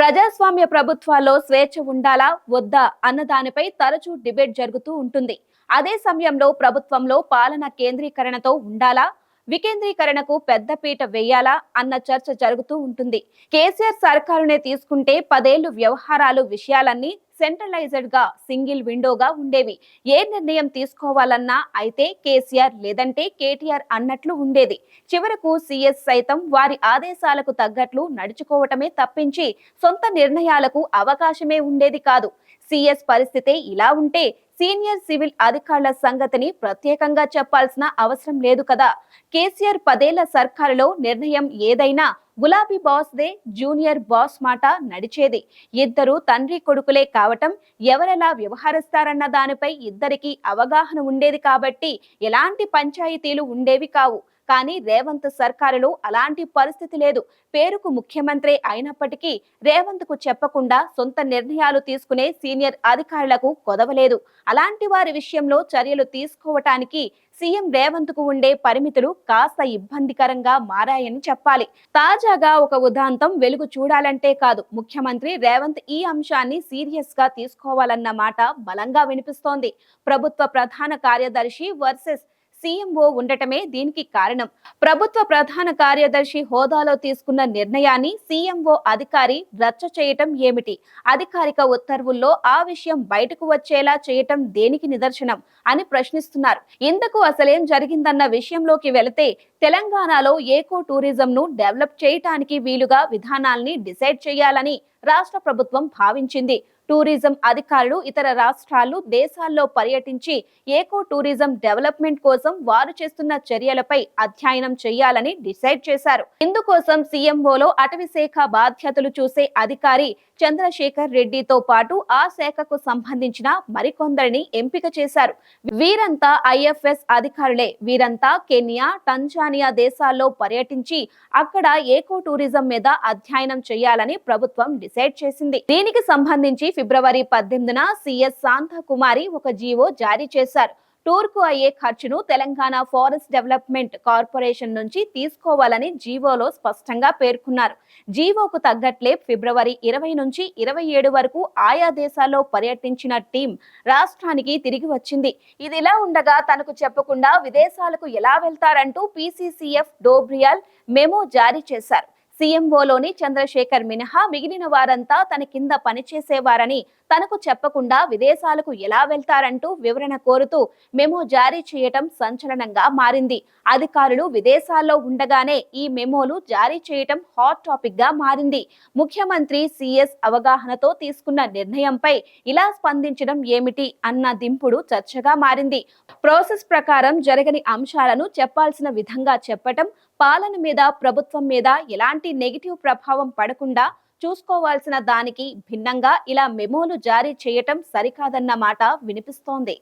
ప్రజాస్వామ్య ప్రభుత్వాల్లో స్వేచ్ఛ ఉండాలా వద్దా అన్న దానిపై తరచూ డిబేట్ జరుగుతూ ఉంటుంది. అదే సమయంలో ప్రభుత్వంలో పాలన కేంద్రీకరణతో ఉండాలా, వికేంద్రీకరణకు పెద్దపీట వేయాలా అన్న చర్చ జరుగుతూ ఉంటుంది. కేసీఆర్ సర్కారునే తీసుకుంటే 10 ఏళ్లు వ్యవహారాలు విషయాలన్నీ సెంట్రలైజ్డ్ గా సింగిల్ విండోగా ఉండేవి. ఏ నిర్ణయం తీసుకోవాలన్నా అయితే కేసీఆర్ లేదంటే కేటీఆర్ అన్నట్లు ఉండేది. చివరకు సీఎస్ సైతం వారి ఆదేశాలకు తగ్గట్లు నడుచుకోవటమే తప్పించి సొంత నిర్ణయాలకు అవకాశమే ఉండేది కాదు. సీఎస్ పరిస్థితే ఇలా ఉంటే సీనియర్ సివిల్ అధికారుల సంగతిని ప్రత్యేకంగా చెప్పాల్సిన అవసరం లేదు కదా. కేసీఆర్ 10 ఏళ్ల సర్కారులో నిర్ణయం ఏదైనా గులాబీ బాస్ దే, జూనియర్ బాస్ మాట నడిచేది. ఇద్దరు తండ్రి కొడుకులే కావటం, ఎవరెలా వ్యవహరిస్తారన్న దానిపై ఇద్దరికి అవగాహన ఉండేది కాబట్టి ఎలాంటి పంచాయతీలు ఉండేవి కావు. కానీ రేవంత్ సర్కారులో అలాంటి పరిస్థితి లేదు. పేరుకు ముఖ్యమంత్రి అయినప్పటికీ రేవంత్ కు చెప్పకుండా సొంత నిర్ణయాలు తీసుకునే సీనియర్ అధికారులకు కొదవలేదు. అలాంటి వారి విషయంలో చర్యలు తీసుకోవటానికి సీఎం రేవంత్ కు ఉండే పరిమితులు కాస్త ఇబ్బందికరంగా మారాయని చెప్పాలి. తాజాగా ఒక ఉదాంతం వెలుగు చూడాలంటే కాదు, ముఖ్యమంత్రి రేవంత్ ఈ అంశాన్ని సీరియస్ గా తీసుకోవాలన్న మాట బలంగా వినిపిస్తోంది. ప్రభుత్వ ప్రధాన కార్యదర్శి వర్సెస్ సీఎంఓ ఉండటమే దీనికి కారణం. ప్రభుత్వ ప్రధాన కార్యదర్శి హోదాలో తీసుకున్న నిర్ణయాన్ని సీఎంఓ అధికారి రచ్చ చేయటం ఏమిటి? అధికారిక ఉత్తర్వుల్లో ఆ విషయం బయటకు వచ్చేలా చేయటం దేనికి నిదర్శనం అని ప్రశ్నిస్తున్నారు. ఇందుకు అసలేం జరిగిందన్న విషయంలోకి వెళితే తెలంగాణలో ఏకో టూరిజం ను డెవలప్ చేయటానికి వీలుగా విధానాల్ని డిసైడ్ చేయాలని రాష్ట్ర ప్రభుత్వం భావించింది. టూరిజం అధికారులు ఇతర రాష్ట్రాలు, దేశాల్లో పర్యటించి ఏకో టూరిజం డెవలప్మెంట్ కోసం వారు చేస్తున్న చర్యలపై అధ్యయనం చేయాలని డిసైడ్ చేశారు. ఇందుకోసం సీఎంఓలో అటవీ శాఖ బాధ్యతలు చూసే అధికారి చంద్రశేఖర్ రెడ్డితో పాటు ఆ శాఖకు సంబంధించిన మరికొందరిని ఎంపిక చేశారు. వీరంతా ఐఎఫ్ఎస్ అధికారులే. వీరంతా కెన్యా, టంజానియా దేశాల్లో పర్యటించి అక్కడ ఏకో టూరిజం మీద అధ్యయనం చేయాలని ప్రభుత్వం డిసైడ్ చేసింది. దీనికి సంబంధించి ఫిబ్రవరి 18న సీఎస్ శాంతకుమారి ఒక జీవో జారీ చేశారు. టూర్ కు అయ్యే ఖర్చును తెలంగాణ ఫారెస్ట్ డెవలప్మెంట్ కార్పొరేషన్ నుంచి తీసుకోవాలని జీవోలో స్పష్టంగా పేర్కొన్నారు. జీవోకు తగ్గట్లే ఫిబ్రవరి 20 నుంచి 27 వరకు ఆయా దేశాల్లో పర్యటించిన టీం రాష్ట్రానికి తిరిగి వచ్చింది. ఇదిలా ఉండగా తనకు చెప్పకుండా విదేశాలకు ఎలా వెళ్తారంటూ పీసీసీఎఫ్ డోబ్రియాల్ మెమో జారీ చేశారు. సీఎంఓలోని చంద్రశేఖర్ మినహా మిగిలిన వారంతా తన కింద పనిచేసేవారని, తనకు చెప్పకుండా విదేశాలకు ఎలా వెళ్తారంటూ వివరణ కోరుతూ మెమో జారీ చేయటం సంచలనంగా మారింది. అధికారులు విదేశాల్లో ఉండగానే ఈ మెమోలు జారీ చేయటం హాట్ టాపిక్ గా మారింది. ముఖ్యమంత్రి సీఎస్ అవగాహనతో తీసుకున్న నిర్ణయంపై ఇలా స్పందించడం ఏమిటి అన్న దింపుడు చర్చగా మారింది. ప్రాసెస్ ప్రకారం జరగని అంశాలను చెప్పాల్సిన విధంగా చెప్పటం, పాలన మీద, ప్రభుత్వం మీద ఎలాంటి నెగిటివ్ ప్రభావం పడకుండా చూసుకోవాల్సిన దానికి భిన్నంగా ఇలా మెమోలు జారీ చేయటం సరికాదన్న మాట వినిపిస్తోంది.